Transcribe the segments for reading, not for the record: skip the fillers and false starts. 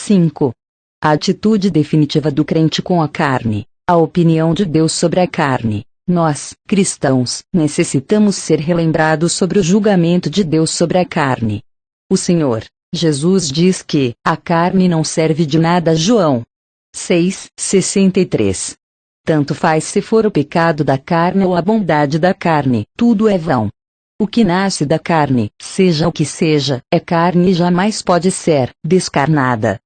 5. A atitude definitiva do crente com a carne. A opinião de Deus sobre a carne. Nós, cristãos, necessitamos ser relembrados sobre o julgamento de Deus sobre a carne. O Senhor Jesus diz que a carne não serve de nada. João 6:63. Tanto faz se for o pecado da carne ou a bondade da carne, tudo é vão. O que nasce da carne, seja o que seja, é carne e jamais pode ser descarnada.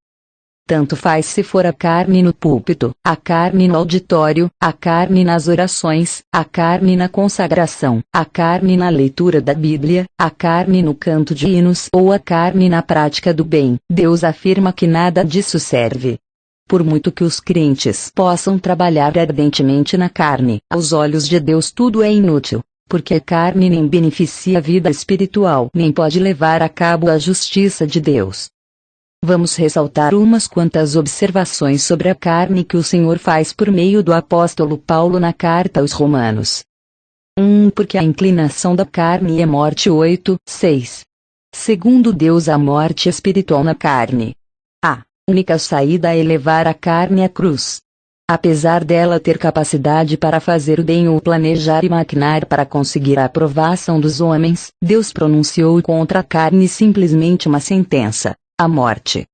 Tanto faz se for a carne no púlpito, a carne no auditório, a carne nas orações, a carne na consagração, a carne na leitura da Bíblia, a carne no canto de hinos ou a carne na prática do bem. Deus afirma que nada disso serve. Por muito que os crentes possam trabalhar ardentemente na carne, aos olhos de Deus tudo é inútil, porque a carne nem beneficia a vida espiritual, nem pode levar a cabo a justiça de Deus. Vamos ressaltar umas quantas observações sobre a carne que o Senhor faz por meio do apóstolo Paulo na carta aos Romanos. 1. Porque a inclinação da carne é morte. 8:6. Segundo Deus, a morte espiritual na carne. A única saída é levar a carne à cruz. Apesar dela ter capacidade para fazer o bem ou planejar e maquinar para conseguir a aprovação dos homens, Deus pronunciou contra a carne simplesmente uma sentença: a morte.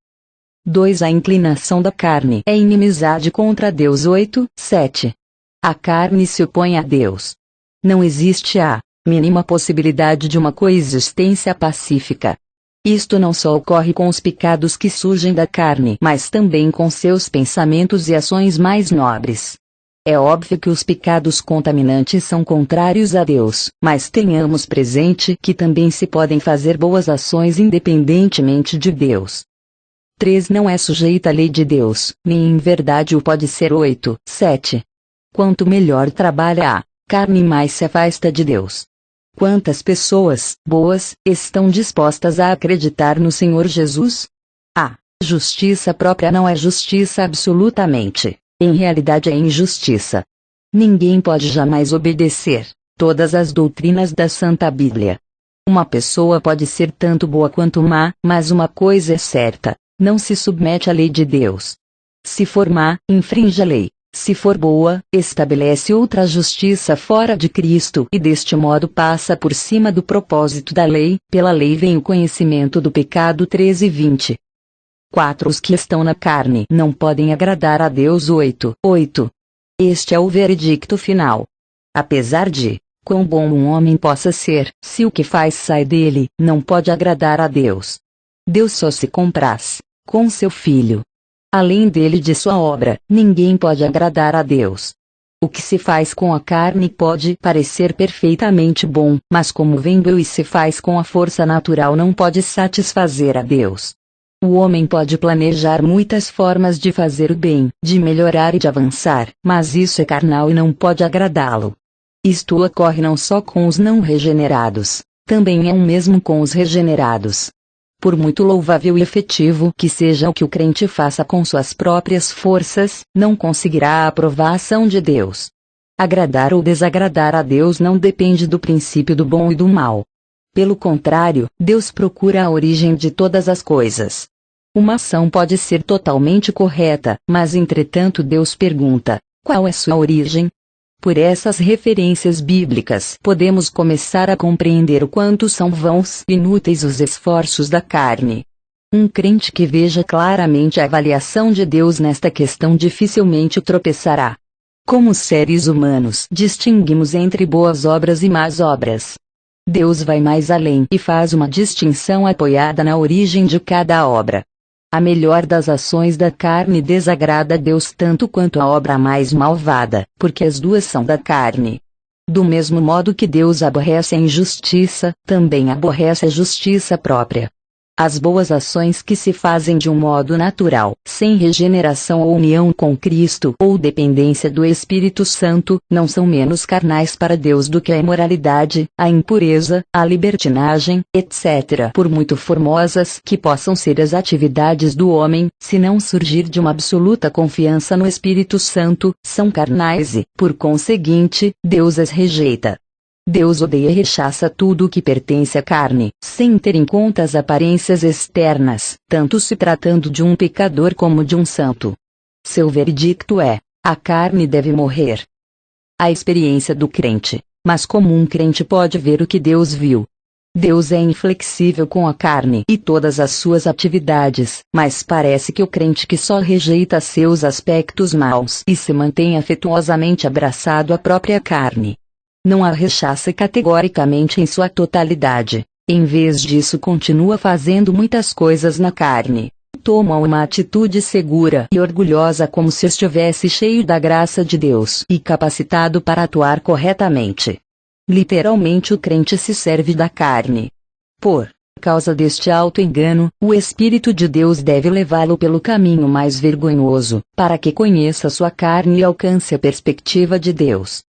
2. A inclinação da carne é inimizade contra Deus. 8:7. A carne se opõe a Deus. Não existe a mínima possibilidade de uma coexistência pacífica. Isto não só ocorre com os pecados que surgem da carne, mas também com seus pensamentos e ações mais nobres. É óbvio que os pecados contaminantes são contrários a Deus, mas tenhamos presente que também se podem fazer boas ações independentemente de Deus. 3. Não é sujeita à lei de Deus, nem em verdade o pode ser. 8:7. Quanto melhor trabalha a carne, mais se afasta de Deus. Quantas pessoas boas estão dispostas a acreditar no Senhor Jesus? A justiça própria não é justiça absolutamente. Em realidade é injustiça. Ninguém pode jamais obedecer todas as doutrinas da Santa Bíblia. Uma pessoa pode ser tanto boa quanto má, mas uma coisa é certa: não se submete à lei de Deus. Se for má, infringe a lei. Se for boa, estabelece outra justiça fora de Cristo e deste modo passa por cima do propósito da lei. Pela lei vem o conhecimento do pecado. 13:20. 4. Os que estão na carne não podem agradar a Deus. 8:8. Este é o veredicto final. Apesar de quão bom um homem possa ser, se o que faz sai dele, não pode agradar a Deus. Deus só se compraz com seu Filho. Além dele e de sua obra, ninguém pode agradar a Deus. O que se faz com a carne pode parecer perfeitamente bom, mas como vem do e se faz com a força natural não pode satisfazer a Deus. O homem pode planejar muitas formas de fazer o bem, de melhorar e de avançar, mas isso é carnal e não pode agradá-lo. Isto ocorre não só com os não regenerados, também é o mesmo com os regenerados. Por muito louvável e efetivo que seja o que o crente faça com suas próprias forças, não conseguirá a aprovação de Deus. Agradar ou desagradar a Deus não depende do princípio do bom e do mal. Pelo contrário, Deus procura a origem de todas as coisas. Uma ação pode ser totalmente correta, mas entretanto Deus pergunta: qual é sua origem? Por essas referências bíblicas podemos começar a compreender o quanto são vãos e inúteis os esforços da carne. Um crente que veja claramente a avaliação de Deus nesta questão dificilmente tropeçará. Como seres humanos, distinguimos entre boas obras e más obras. Deus vai mais além e faz uma distinção apoiada na origem de cada obra. A melhor das ações da carne desagrada a Deus tanto quanto a obra mais malvada, porque as duas são da carne. Do mesmo modo que Deus aborrece a injustiça, também aborrece a justiça própria. As boas ações que se fazem de um modo natural, sem regeneração ou união com Cristo ou dependência do Espírito Santo, não são menos carnais para Deus do que a imoralidade, a impureza, a libertinagem, etc. Por muito formosas que possam ser as atividades do homem, se não surgir de uma absoluta confiança no Espírito Santo, são carnais e, por conseguinte, Deus as rejeita. Deus odeia e rechaça tudo o que pertence à carne, sem ter em conta as aparências externas, tanto se tratando de um pecador como de um santo. Seu veredicto é: a carne deve morrer. A experiência do crente. Mas como um crente pode ver o que Deus viu? Deus é inflexível com a carne e todas as suas atividades, mas parece que o crente que só rejeita seus aspectos maus e se mantém afetuosamente abraçado à própria carne, não a rechaça categoricamente em sua totalidade. Em vez disso, continua fazendo muitas coisas na carne. Toma uma atitude segura e orgulhosa como se estivesse cheio da graça de Deus e capacitado para atuar corretamente. Literalmente, o crente se serve da carne. Por causa deste auto-engano, o Espírito de Deus deve levá-lo pelo caminho mais vergonhoso, para que conheça sua carne e alcance a perspectiva de Deus.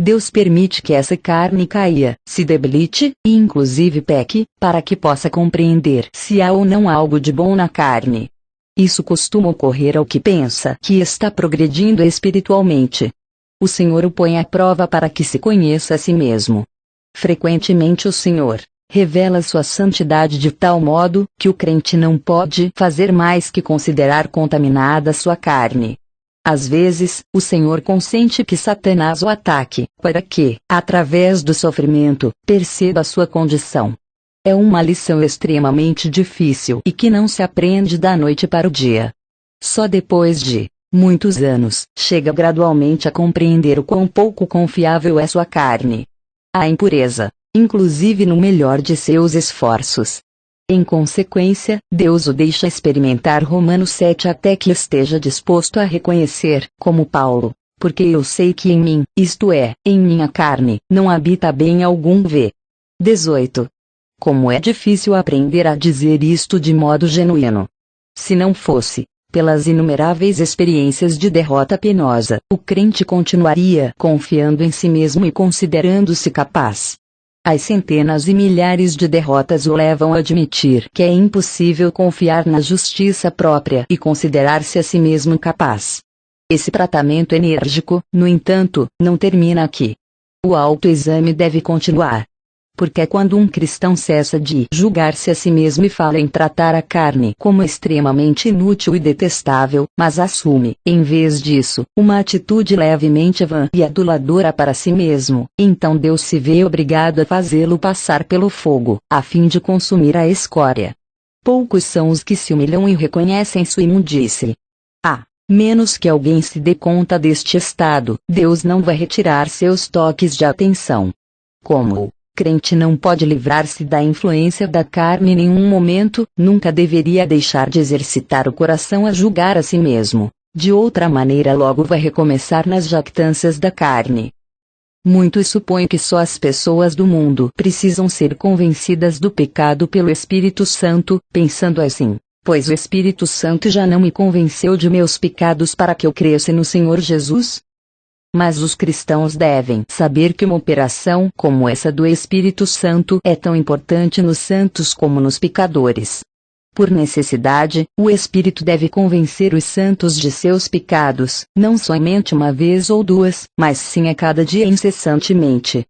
Deus permite que essa carne caia, se debilite, e inclusive peque, para que possa compreender se há ou não algo de bom na carne. Isso costuma ocorrer ao que pensa que está progredindo espiritualmente. O Senhor o põe à prova para que se conheça a si mesmo. Frequentemente o Senhor revela sua santidade de tal modo que o crente não pode fazer mais que considerar contaminada sua carne. Às vezes, o Senhor consente que Satanás o ataque, para que, através do sofrimento, perceba sua condição. É uma lição extremamente difícil e que não se aprende da noite para o dia. Só depois de muitos anos, chega gradualmente a compreender o quão pouco confiável é sua carne. A impureza, inclusive no melhor de seus esforços. Em consequência, Deus o deixa experimentar Romanos 7 até que esteja disposto a reconhecer, como Paulo, porque eu sei que em mim, isto é, em minha carne, não habita bem algum. V. 18. Como é difícil aprender a dizer isto de modo genuíno. Se não fosse pelas inumeráveis experiências de derrota penosa, o crente continuaria confiando em si mesmo e considerando-se capaz. As centenas e milhares de derrotas o levam a admitir que é impossível confiar na justiça própria e considerar-se a si mesmo capaz. Esse tratamento enérgico, no entanto, não termina aqui. O autoexame deve continuar. Porque é quando um cristão cessa de julgar-se a si mesmo e fala em tratar a carne como extremamente inútil e detestável, mas assume, em vez disso, uma atitude levemente vã e aduladora para si mesmo, então Deus se vê obrigado a fazê-lo passar pelo fogo, a fim de consumir a escória. Poucos são os que se humilham e reconhecem sua imundície. A menos que alguém se dê conta deste estado, Deus não vai retirar seus toques de atenção. Como crente não pode livrar-se da influência da carne em nenhum momento, nunca deveria deixar de exercitar o coração a julgar a si mesmo. De outra maneira logo vai recomeçar nas jactâncias da carne. Muitos supõem que só as pessoas do mundo precisam ser convencidas do pecado pelo Espírito Santo, pensando assim: pois o Espírito Santo já não me convenceu de meus pecados para que eu cresça no Senhor Jesus? Mas os cristãos devem saber que uma operação como essa do Espírito Santo é tão importante nos santos como nos pecadores. Por necessidade, o Espírito deve convencer os santos de seus pecados, não somente uma vez ou duas, mas sim a cada dia incessantemente.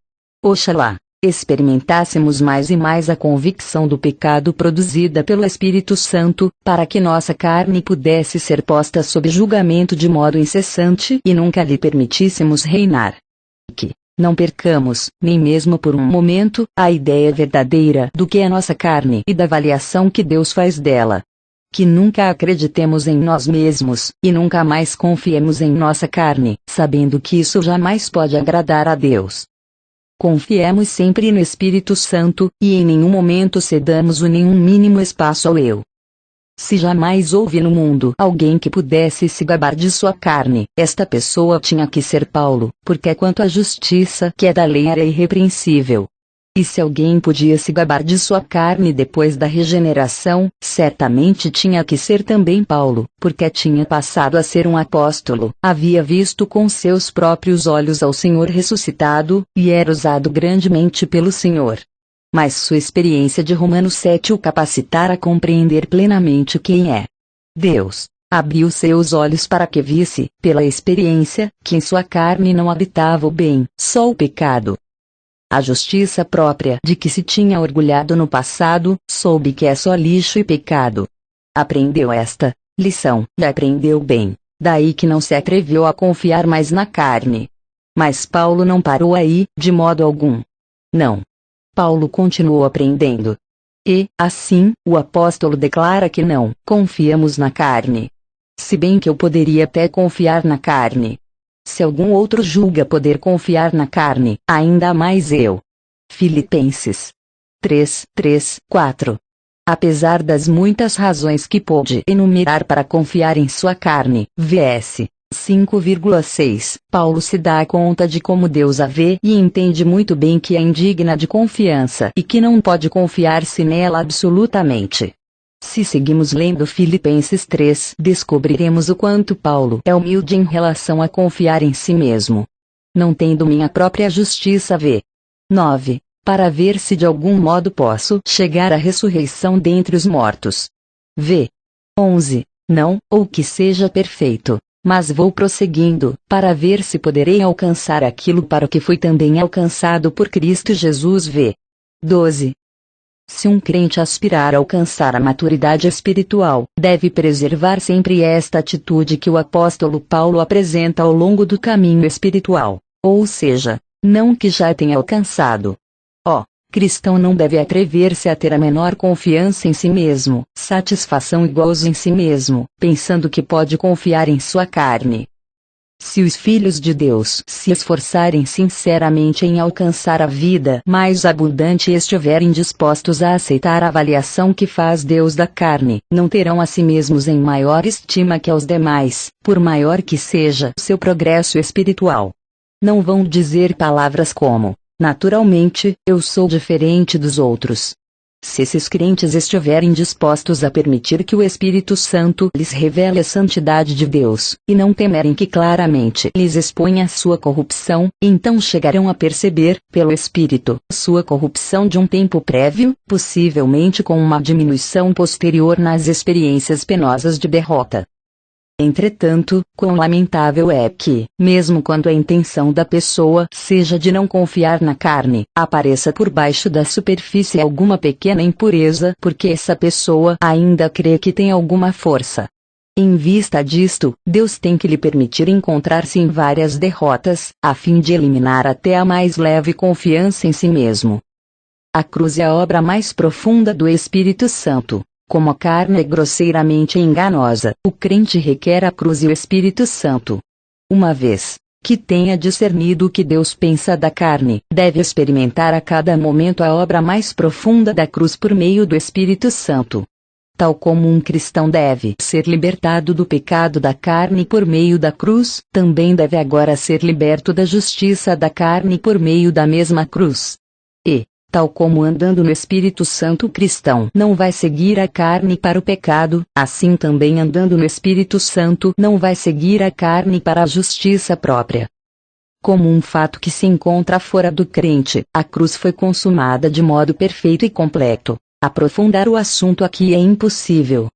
Oxalá experimentássemos mais e mais a convicção do pecado produzida pelo Espírito Santo, para que nossa carne pudesse ser posta sob julgamento de modo incessante e nunca lhe permitíssemos reinar. Que não percamos, nem mesmo por um momento, a ideia verdadeira do que é nossa carne e da avaliação que Deus faz dela. Que nunca acreditemos em nós mesmos, e nunca mais confiemos em nossa carne, sabendo que isso jamais pode agradar a Deus. Confiemos sempre no Espírito Santo, e em nenhum momento cedamos o nenhum mínimo espaço ao eu. Se jamais houve no mundo alguém que pudesse se gabar de sua carne, esta pessoa tinha que ser Paulo, porque quanto à justiça que é da lei era irrepreensível. E se alguém podia se gabar de sua carne depois da regeneração, certamente tinha que ser também Paulo, porque tinha passado a ser um apóstolo, havia visto com seus próprios olhos ao Senhor ressuscitado, e era usado grandemente pelo Senhor. Mas sua experiência de Romanos 7 o capacitara a compreender plenamente quem é Deus. Abriu seus olhos para que visse, pela experiência, que em sua carne não habitava o bem, só o pecado. A justiça própria de que se tinha orgulhado no passado, soube que é só lixo e pecado. Aprendeu esta lição, e aprendeu bem, daí que não se atreveu a confiar mais na carne. Mas Paulo não parou aí, de modo algum. Não. Paulo continuou aprendendo. E, assim, o apóstolo declara que não confiamos na carne. Se bem que eu poderia até confiar na carne. Se algum outro julga poder confiar na carne, ainda mais eu. Filipenses 3:4. Apesar das muitas razões que pôde enumerar para confiar em sua carne, vs. 5,6, Paulo se dá conta de como Deus a vê e entende muito bem que é indigna de confiança e que não pode confiar-se nela absolutamente. Se seguimos lendo Filipenses 3, descobriremos o quanto Paulo é humilde em relação a confiar em si mesmo. Não tendo minha própria justiça v. 9. Para ver se de algum modo posso chegar à ressurreição dentre os mortos. V. 11. Não, ou que seja perfeito. Mas vou prosseguindo, para ver se poderei alcançar aquilo para o que fui também alcançado por Cristo Jesus v. 12. Se um crente aspirar a alcançar a maturidade espiritual, deve preservar sempre esta atitude que o apóstolo Paulo apresenta ao longo do caminho espiritual, ou seja, não que já tenha alcançado. O cristão não deve atrever-se a ter a menor confiança em si mesmo, satisfação e gozo em si mesmo, pensando que pode confiar em sua carne. Se os filhos de Deus se esforçarem sinceramente em alcançar a vida mais abundante e estiverem dispostos a aceitar a avaliação que faz Deus da carne, não terão a si mesmos em maior estima que aos demais, por maior que seja seu progresso espiritual. Não vão dizer palavras como: naturalmente, eu sou diferente dos outros. Se esses crentes estiverem dispostos a permitir que o Espírito Santo lhes revele a santidade de Deus, e não temerem que claramente lhes exponha sua corrupção, então chegarão a perceber, pelo Espírito, sua corrupção de um tempo prévio, possivelmente com uma diminuição posterior nas experiências penosas de derrota. Entretanto, quão lamentável é que, mesmo quando a intenção da pessoa seja de não confiar na carne, apareça por baixo da superfície alguma pequena impureza porque essa pessoa ainda crê que tem alguma força. Em vista disto, Deus tem que lhe permitir encontrar-se em várias derrotas, a fim de eliminar até a mais leve confiança em si mesmo. A cruz é a obra mais profunda do Espírito Santo. Como a carne é grosseiramente enganosa, o crente requer a cruz e o Espírito Santo. Uma vez que tenha discernido o que Deus pensa da carne, deve experimentar a cada momento a obra mais profunda da cruz por meio do Espírito Santo. Tal como um cristão deve ser libertado do pecado da carne por meio da cruz, também deve agora ser liberto da justiça da carne por meio da mesma cruz. E, tal como andando no Espírito Santo o cristão não vai seguir a carne para o pecado, assim também andando no Espírito Santo não vai seguir a carne para a justiça própria. Como um fato que se encontra fora do crente, a cruz foi consumada de modo perfeito e completo. Aprofundar o assunto aqui é impossível.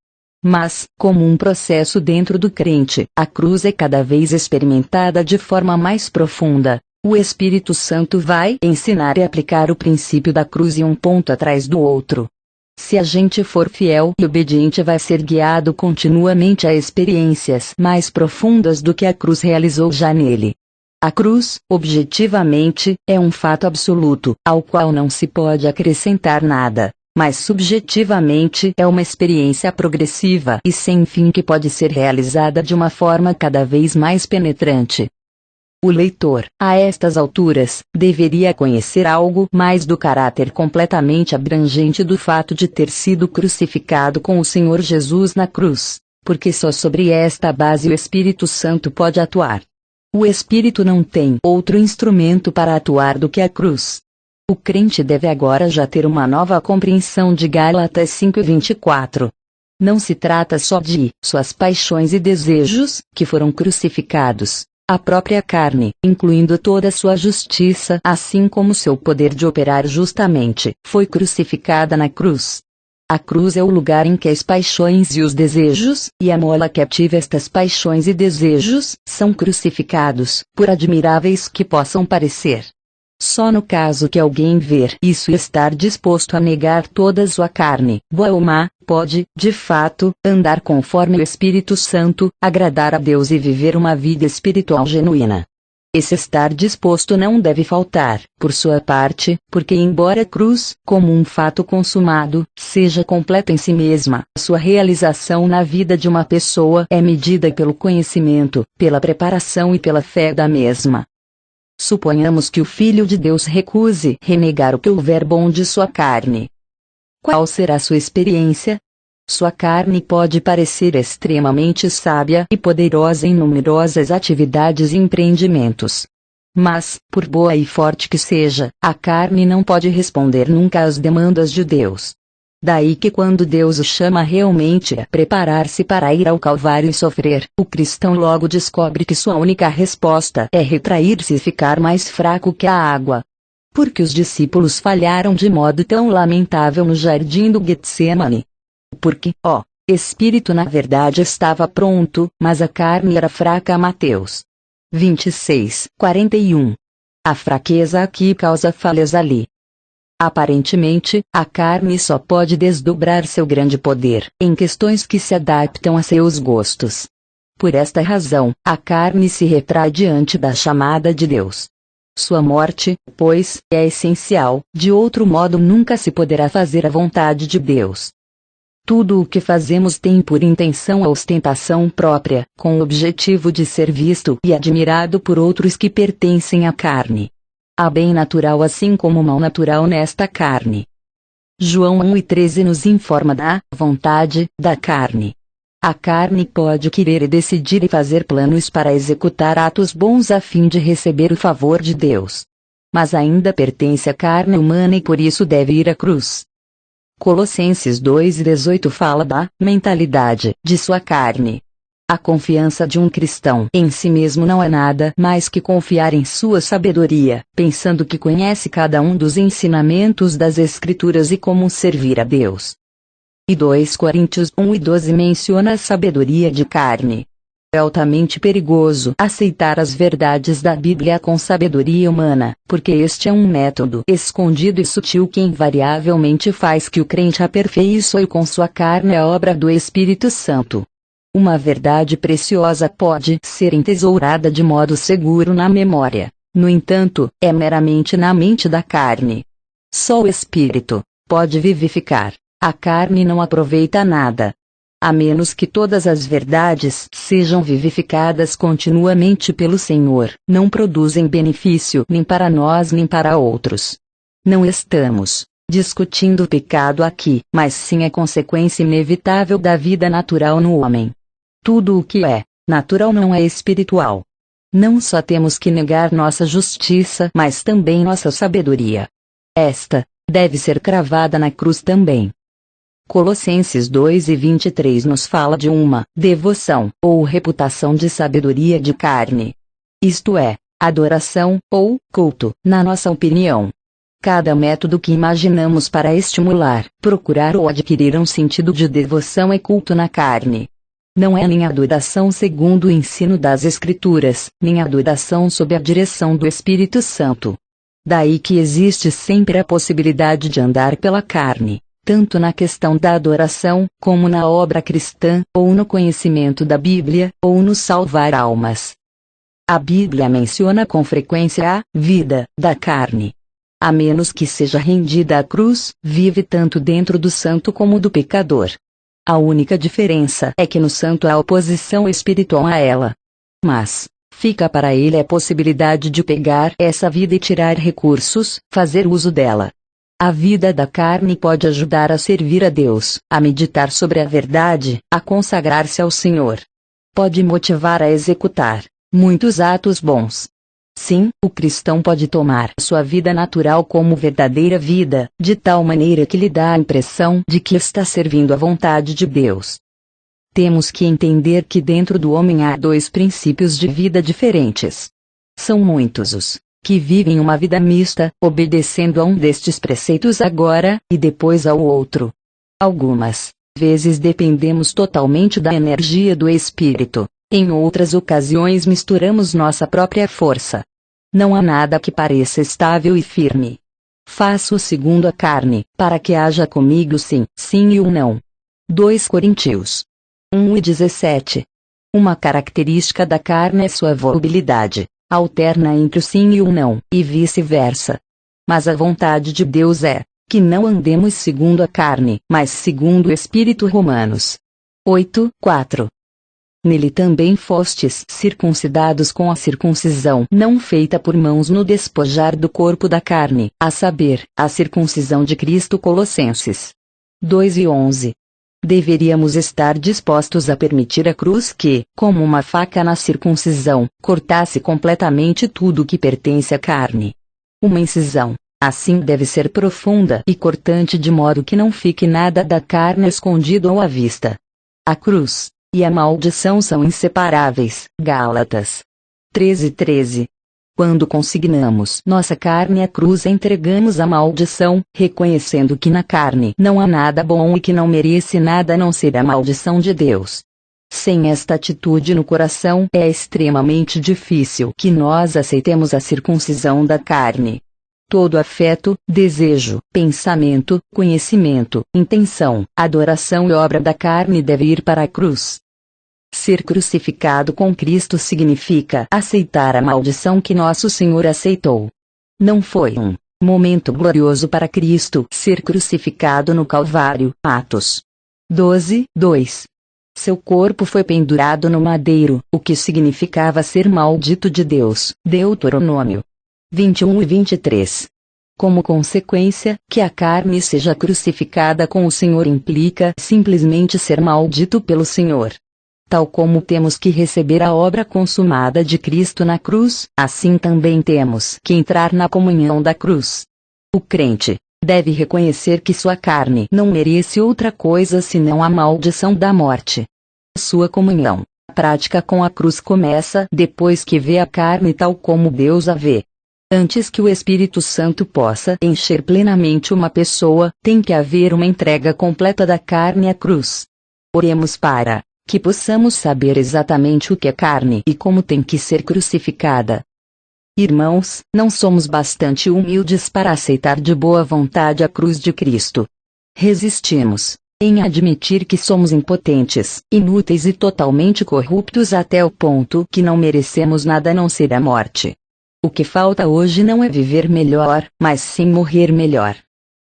Mas, como um processo dentro do crente, a cruz é cada vez experimentada de forma mais profunda. O Espírito Santo vai ensinar e aplicar o princípio da cruz e um ponto atrás do outro. Se a gente for fiel e obediente, vai ser guiado continuamente a experiências mais profundas do que a cruz realizou já nele. A cruz, objetivamente, é um fato absoluto, ao qual não se pode acrescentar nada, mas subjetivamente é uma experiência progressiva e sem fim que pode ser realizada de uma forma cada vez mais penetrante. O leitor, a estas alturas, deveria conhecer algo mais do caráter completamente abrangente do fato de ter sido crucificado com o Senhor Jesus na cruz, porque só sobre esta base o Espírito Santo pode atuar. O Espírito não tem outro instrumento para atuar do que a cruz. O crente deve agora já ter uma nova compreensão de Gálatas 5:24. Não se trata só de suas paixões e desejos, que foram crucificados. A própria carne, incluindo toda a sua justiça, assim como seu poder de operar justamente, foi crucificada na cruz. A cruz é o lugar em que as paixões e os desejos, e a mola que ativa estas paixões e desejos, são crucificados, por admiráveis que possam parecer. Só no caso que alguém ver isso e estar disposto a negar toda a sua carne, boa ou má, pode, de fato, andar conforme o Espírito Santo, agradar a Deus e viver uma vida espiritual genuína. Esse estar disposto não deve faltar, por sua parte, porque embora a cruz, como um fato consumado, seja completa em si mesma, sua realização na vida de uma pessoa é medida pelo conhecimento, pela preparação e pela fé da mesma. Suponhamos que o Filho de Deus recuse renegar o que houver bom de sua carne. Qual será sua experiência? Sua carne pode parecer extremamente sábia e poderosa em numerosas atividades e empreendimentos. Mas, por boa e forte que seja, a carne não pode responder nunca às demandas de Deus. Daí que quando Deus o chama realmente a preparar-se para ir ao Calvário e sofrer, o cristão logo descobre que sua única resposta é retrair-se e ficar mais fraco que a água. Porque os discípulos falharam de modo tão lamentável no jardim do Getsemane? Porque, ó, espírito na verdade estava pronto, mas a carne era fraca. Mateus 26:41. A fraqueza aqui causa falhas ali. Aparentemente, a carne só pode desdobrar seu grande poder em questões que se adaptam a seus gostos. Por esta razão, a carne se retrai diante da chamada de Deus. Sua morte, pois, é essencial, de outro modo nunca se poderá fazer a vontade de Deus. Tudo o que fazemos tem por intenção a ostentação própria, com o objetivo de ser visto e admirado por outros que pertencem à carne. Há bem natural assim como mal natural nesta carne. João 1:13 nos informa da vontade da carne. A carne pode querer e decidir e fazer planos para executar atos bons a fim de receber o favor de Deus. Mas ainda pertence à carne humana e por isso deve ir à cruz. Colossenses 2:18 fala da mentalidade de sua carne. A confiança de um cristão em si mesmo não é nada mais que confiar em sua sabedoria, pensando que conhece cada um dos ensinamentos das Escrituras e como servir a Deus. E 2 Coríntios 1:12 menciona a sabedoria de carne. É altamente perigoso aceitar as verdades da Bíblia com sabedoria humana, porque este é um método escondido e sutil que invariavelmente faz que o crente aperfeiçoe com sua carne a obra do Espírito Santo. Uma verdade preciosa pode ser entesourada de modo seguro na memória, no entanto, é meramente na mente da carne. Só o Espírito pode vivificar, a carne não aproveita nada. A menos que todas as verdades sejam vivificadas continuamente pelo Senhor, não produzem benefício nem para nós nem para outros. Não estamos discutindo o pecado aqui, mas sim a consequência inevitável da vida natural no homem. Tudo o que é natural não é espiritual. Não só temos que negar nossa justiça, mas também nossa sabedoria. Esta deve ser cravada na cruz também. Colossenses 2:23 nos fala de uma devoção, ou reputação de sabedoria de carne. Isto é, adoração, ou culto, na nossa opinião. Cada método que imaginamos para estimular, procurar ou adquirir um sentido de devoção é culto na carne. Não é nem adoração segundo o ensino das Escrituras, nem adoração sob a direção do Espírito Santo. Daí que existe sempre a possibilidade de andar pela carne, tanto na questão da adoração, como na obra cristã, ou no conhecimento da Bíblia, ou no salvar almas. A Bíblia menciona com frequência a vida da carne. A menos que seja rendida à cruz, vive tanto dentro do santo como do pecador. A única diferença é que no santo há oposição espiritual a ela. Mas fica para ele a possibilidade de pegar essa vida e tirar recursos, fazer uso dela. A vida da carne pode ajudar a servir a Deus, a meditar sobre a verdade, a consagrar-se ao Senhor. Pode motivar a executar muitos atos bons. Sim, o cristão pode tomar sua vida natural como verdadeira vida, de tal maneira que lhe dá a impressão de que está servindo à vontade de Deus. Temos que entender que dentro do homem há dois princípios de vida diferentes. São muitos os que vivem uma vida mista, obedecendo a um destes preceitos agora, e depois ao outro. Algumas vezes dependemos totalmente da energia do Espírito. Em outras ocasiões misturamos nossa própria força. Não há nada que pareça estável e firme. Faço segundo a carne, para que haja comigo sim, sim e um não. 2 Coríntios 1:17. Uma característica da carne é sua volubilidade, alterna entre o sim e o não, e vice-versa. Mas a vontade de Deus é que não andemos segundo a carne, mas segundo o Espírito. Romanos 8:4. Nele também fostes circuncidados com a circuncisão não feita por mãos no despojar do corpo da carne, a saber, a circuncisão de Cristo. Colossenses 2:11. Deveríamos estar dispostos a permitir a cruz que, como uma faca na circuncisão, cortasse completamente tudo que pertence à carne. Uma incisão, assim, deve ser profunda e cortante de modo que não fique nada da carne escondido ou à vista. A cruz e a maldição são inseparáveis. Gálatas 13:13. Quando consignamos nossa carne à cruz, entregamos a maldição, reconhecendo que na carne não há nada bom e que não merece nada a não ser a maldição de Deus. Sem esta atitude no coração, é extremamente difícil que nós aceitemos a circuncisão da carne. Todo afeto, desejo, pensamento, conhecimento, intenção, adoração e obra da carne deve ir para a cruz. Ser crucificado com Cristo significa aceitar a maldição que nosso Senhor aceitou. Não foi um momento glorioso para Cristo ser crucificado no Calvário. Atos 12:2. Seu corpo foi pendurado no madeiro, o que significava ser maldito de Deus. Deuteronômio 21:23. Como consequência, que a carne seja crucificada com o Senhor implica simplesmente ser maldito pelo Senhor. Tal como temos que receber a obra consumada de Cristo na cruz, assim também temos que entrar na comunhão da cruz. O crente deve reconhecer que sua carne não merece outra coisa senão a maldição da morte. Sua comunhão prática com a cruz começa depois que vê a carne tal como Deus a vê. Antes que o Espírito Santo possa encher plenamente uma pessoa, tem que haver uma entrega completa da carne à cruz. Oremos para que possamos saber exatamente o que é carne e como tem que ser crucificada. Irmãos, não somos bastante humildes para aceitar de boa vontade a cruz de Cristo. Resistimos em admitir que somos impotentes, inúteis e totalmente corruptos até o ponto que não merecemos nada a não ser a morte. O que falta hoje não é viver melhor, mas sim morrer melhor.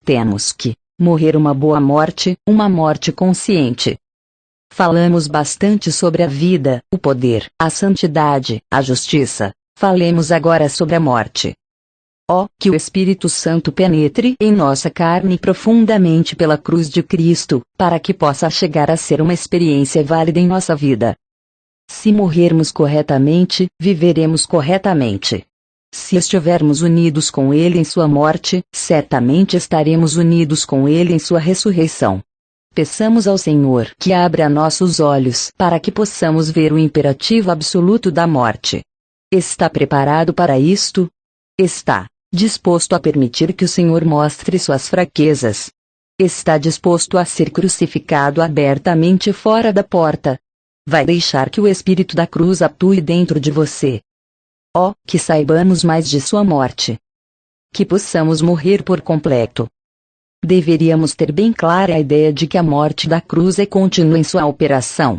Temos que morrer uma boa morte, uma morte consciente. Falamos bastante sobre a vida, o poder, a santidade, a justiça. Falemos agora sobre a morte. Que o Espírito Santo penetre em nossa carne profundamente pela cruz de Cristo, para que possa chegar a ser uma experiência válida em nossa vida. Se morrermos corretamente, viveremos corretamente. Se estivermos unidos com Ele em sua morte, certamente estaremos unidos com Ele em sua ressurreição. Peçamos ao Senhor que abra nossos olhos para que possamos ver o imperativo absoluto da morte. Está preparado para isto? Está disposto a permitir que o Senhor mostre suas fraquezas? Está disposto a ser crucificado abertamente fora da porta? Vai deixar que o Espírito da cruz atue dentro de você? Que saibamos mais de sua morte. Que possamos morrer por completo. Deveríamos ter bem clara a ideia de que a morte da cruz é contínua em sua operação.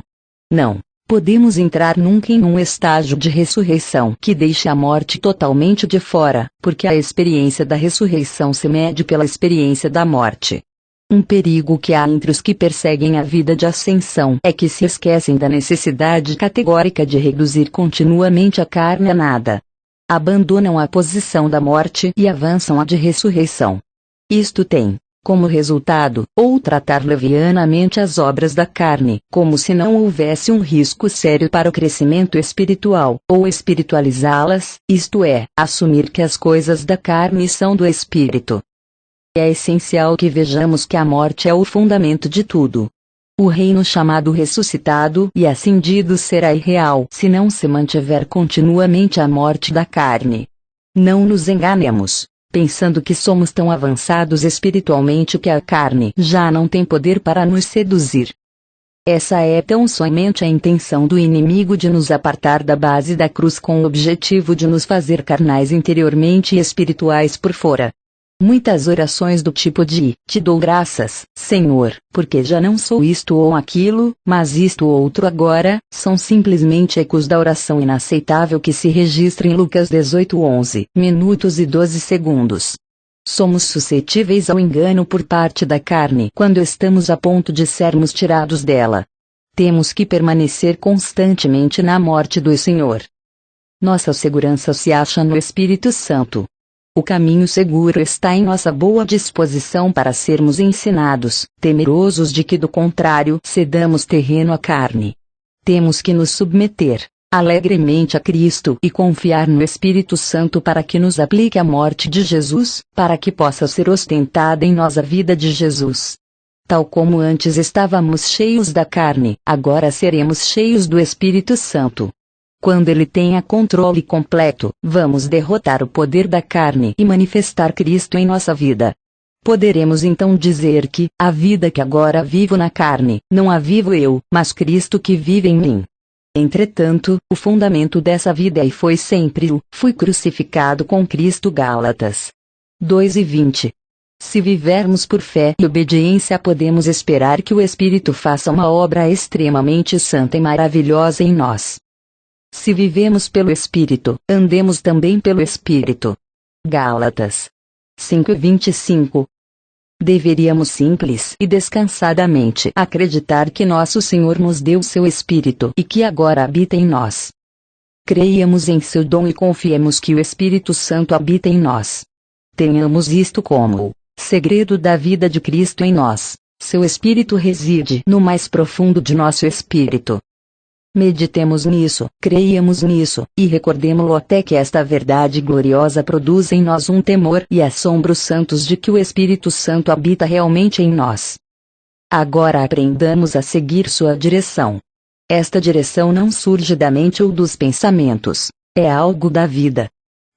Não podemos entrar nunca em um estágio de ressurreição que deixe a morte totalmente de fora, porque a experiência da ressurreição se mede pela experiência da morte. Um perigo que há entre os que perseguem a vida de ascensão é que se esquecem da necessidade categórica de reduzir continuamente a carne a nada. Abandonam a posição da morte e avançam a de ressurreição. Isto tem como resultado, ou tratar levianamente as obras da carne, como se não houvesse um risco sério para o crescimento espiritual, ou espiritualizá-las, isto é, assumir que as coisas da carne são do espírito. É essencial que vejamos que a morte é o fundamento de tudo. O reino chamado ressuscitado e ascendido será irreal se não se mantiver continuamente a morte da carne. Não nos enganemos pensando que somos tão avançados espiritualmente que a carne já não tem poder para nos seduzir. Essa é tão somente a intenção do inimigo de nos apartar da base da cruz com o objetivo de nos fazer carnais interiormente e espirituais por fora. Muitas orações do tipo de: te dou graças, Senhor, porque já não sou isto ou aquilo, mas isto ou outro agora, são simplesmente ecos da oração inaceitável que se registra em Lucas 18:11 minutos e 12 segundos. Somos suscetíveis ao engano por parte da carne quando estamos a ponto de sermos tirados dela. Temos que permanecer constantemente na morte do Senhor. Nossa segurança se acha no Espírito Santo. O caminho seguro está em nossa boa disposição para sermos ensinados, temerosos de que do contrário cedamos terreno à carne. Temos que nos submeter alegremente a Cristo e confiar no Espírito Santo para que nos aplique a morte de Jesus, para que possa ser ostentada em nós a vida de Jesus. Tal como antes estávamos cheios da carne, agora seremos cheios do Espírito Santo. Quando ele tenha controle completo, vamos derrotar o poder da carne e manifestar Cristo em nossa vida. Poderemos então dizer que, a vida que agora vivo na carne, não a vivo eu, mas Cristo que vive em mim. Entretanto, o fundamento dessa vida é e foi sempre o: fui crucificado com Cristo. Gálatas 2:20. Se vivermos por fé e obediência, podemos esperar que o Espírito faça uma obra extremamente santa e maravilhosa em nós. Se vivemos pelo Espírito, andemos também pelo Espírito. Gálatas 5:25. Deveríamos simples e descansadamente acreditar que nosso Senhor nos deu seu Espírito e que agora habita em nós. Creiamos em seu dom e confiemos que o Espírito Santo habita em nós. Tenhamos isto como o segredo da vida de Cristo em nós. Seu Espírito reside no mais profundo de nosso espírito. Meditemos nisso, creiamos nisso, e recordemo-lo até que esta verdade gloriosa produza em nós um temor e assombro santos de que o Espírito Santo habita realmente em nós. Agora aprendamos a seguir sua direção. Esta direção não surge da mente ou dos pensamentos, é algo da vida.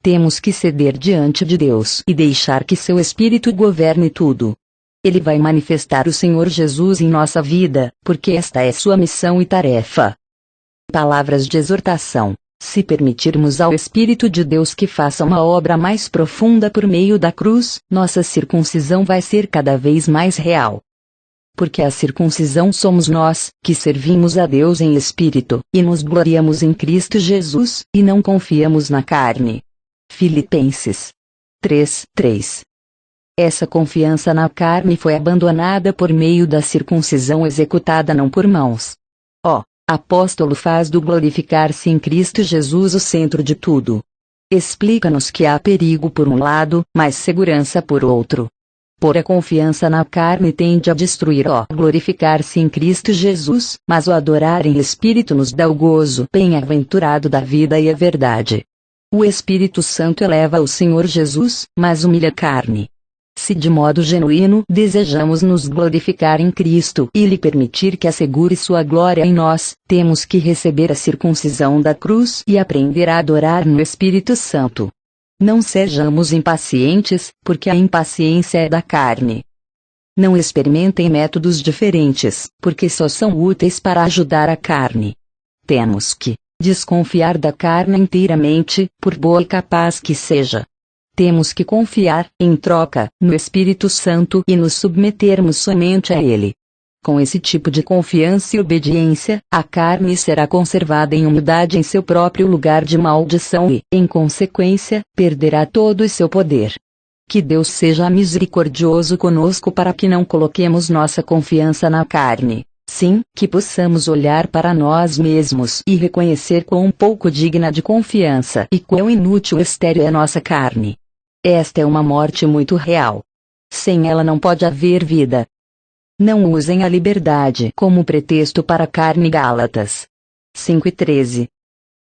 Temos que ceder diante de Deus e deixar que seu Espírito governe tudo. Ele vai manifestar o Senhor Jesus em nossa vida, porque esta é sua missão e tarefa. Palavras de exortação: se permitirmos ao Espírito de Deus que faça uma obra mais profunda por meio da cruz, nossa circuncisão vai ser cada vez mais real. Porque a circuncisão somos nós, que servimos a Deus em espírito, e nos gloriamos em Cristo Jesus, e não confiamos na carne. Filipenses 3:3. Essa confiança na carne foi abandonada por meio da circuncisão executada não por mãos. Apóstolo faz do glorificar-se em Cristo Jesus o centro de tudo. Explica-nos que há perigo por um lado, mas segurança por outro. Pôr a confiança na carne tende a destruir o glorificar-se em Cristo Jesus, mas o adorar em espírito nos dá o gozo bem-aventurado da vida e a verdade. O Espírito Santo eleva o Senhor Jesus, mas humilha a carne. Se de modo genuíno desejamos nos glorificar em Cristo e lhe permitir que assegure sua glória em nós, temos que receber a circuncisão da cruz e aprender a adorar no Espírito Santo. Não sejamos impacientes, porque a impaciência é da carne. Não experimentem métodos diferentes, porque só são úteis para ajudar a carne. Temos que desconfiar da carne inteiramente, por boa e capaz que seja. Temos que confiar, em troca, no Espírito Santo e nos submetermos somente a Ele. Com esse tipo de confiança e obediência, a carne será conservada em humildade em seu próprio lugar de maldição e, em consequência, perderá todo o seu poder. Que Deus seja misericordioso conosco para que não coloquemos nossa confiança na carne. Sim, que possamos olhar para nós mesmos e reconhecer quão pouco digna de confiança e quão inútil e estéril é nossa carne. Esta é uma morte muito real. Sem ela não pode haver vida. Não usem a liberdade como pretexto para a carne. Gálatas 5:13.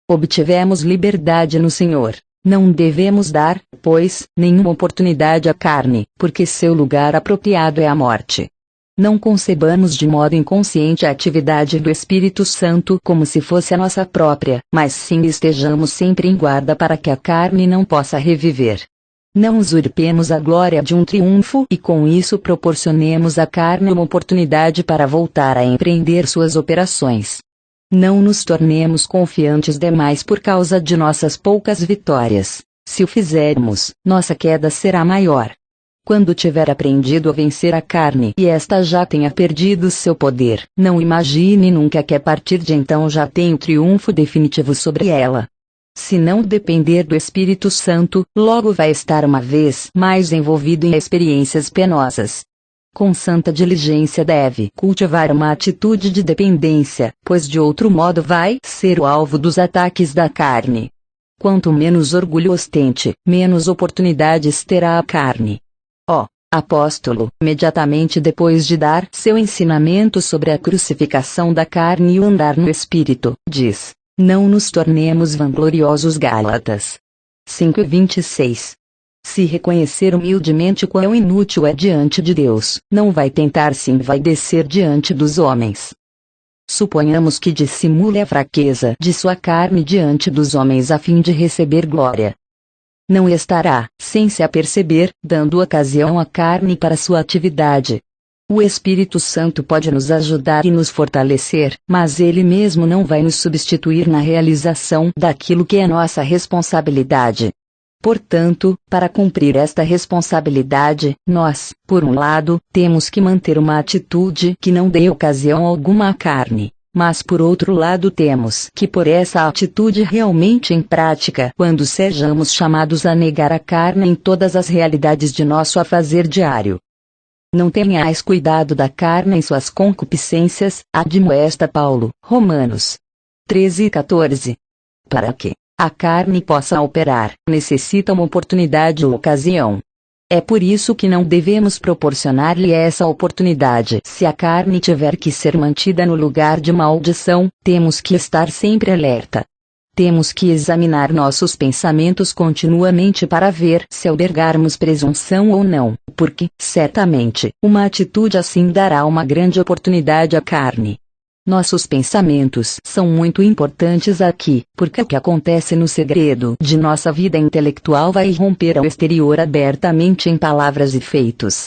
Obtivemos liberdade no Senhor. Não devemos dar, pois, nenhuma oportunidade à carne, porque seu lugar apropriado é a morte. Não concebamos de modo inconsciente a atividade do Espírito Santo como se fosse a nossa própria, mas sim estejamos sempre em guarda para que a carne não possa reviver. Não usurpemos a glória de um triunfo e com isso proporcionemos à carne uma oportunidade para voltar a empreender suas operações. Não nos tornemos confiantes demais por causa de nossas poucas vitórias. Se o fizermos, nossa queda será maior. Quando tiver aprendido a vencer a carne e esta já tenha perdido seu poder, não imagine nunca que a partir de então já tem o triunfo definitivo sobre ela. Se não depender do Espírito Santo, logo vai estar uma vez mais envolvido em experiências penosas. Com santa diligência deve cultivar uma atitude de dependência, pois de outro modo vai ser o alvo dos ataques da carne. Quanto menos orgulho ostente, menos oportunidades terá a carne. Ó apóstolo, imediatamente depois de dar seu ensinamento sobre a crucificação da carne e o andar no Espírito, diz: não nos tornemos vangloriosos. Gálatas 5:26. Se reconhecer humildemente quão inútil é diante de Deus, não vai tentar se envaidecer diante dos homens. Suponhamos que dissimule a fraqueza de sua carne diante dos homens a fim de receber glória. Não estará, sem se aperceber, dando ocasião à carne para sua atividade. O Espírito Santo pode nos ajudar e nos fortalecer, mas ele mesmo não vai nos substituir na realização daquilo que é nossa responsabilidade. Portanto, para cumprir esta responsabilidade, nós, por um lado, temos que manter uma atitude que não dê ocasião alguma à carne, mas por outro lado temos que pôr essa atitude realmente em prática quando sejamos chamados a negar a carne em todas as realidades de nosso afazer diário. Não tenhais cuidado da carne em suas concupiscências, admoesta Paulo, Romanos 13:14. Para que a carne possa operar, necessita uma oportunidade ou ocasião. É por isso que não devemos proporcionar-lhe essa oportunidade. Se a carne tiver que ser mantida no lugar de maldição, temos que estar sempre alerta. Temos que examinar nossos pensamentos continuamente para ver se albergarmos presunção ou não, porque, certamente, uma atitude assim dará uma grande oportunidade à carne. Nossos pensamentos são muito importantes aqui, porque o que acontece no segredo de nossa vida intelectual vai romper ao exterior abertamente em palavras e feitos.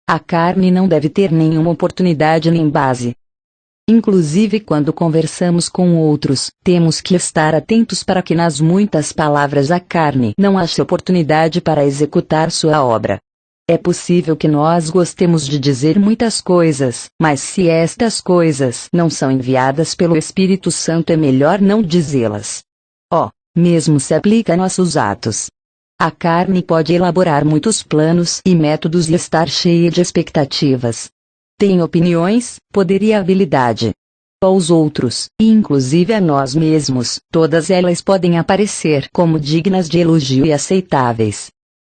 A carne não deve ter nenhuma oportunidade nem base. Inclusive quando conversamos com outros, temos que estar atentos para que nas muitas palavras a carne não ache oportunidade para executar sua obra. É possível que nós gostemos de dizer muitas coisas, mas se estas coisas não são enviadas pelo Espírito Santo é melhor não dizê-las. Mesmo se aplica a nossos atos. A carne pode elaborar muitos planos e métodos e estar cheia de expectativas. Tem opiniões, poder e habilidade. Aos outros, e inclusive a nós mesmos, todas elas podem aparecer como dignas de elogio e aceitáveis.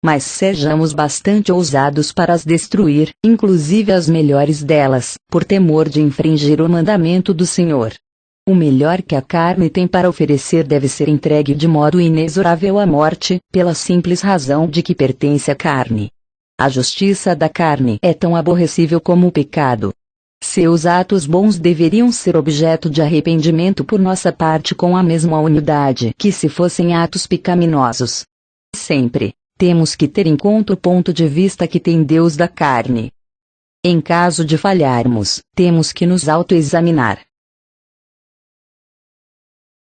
Mas sejamos bastante ousados para as destruir, inclusive as melhores delas, por temor de infringir o mandamento do Senhor. O melhor que a carne tem para oferecer deve ser entregue de modo inexorável à morte, pela simples razão de que pertence à carne. A justiça da carne é tão aborrecível como o pecado. Seus atos bons deveriam ser objeto de arrependimento por nossa parte com a mesma unidade que se fossem atos pecaminosos. Sempre temos que ter em conta o ponto de vista que tem Deus da carne. Em caso de falharmos, temos que nos autoexaminar.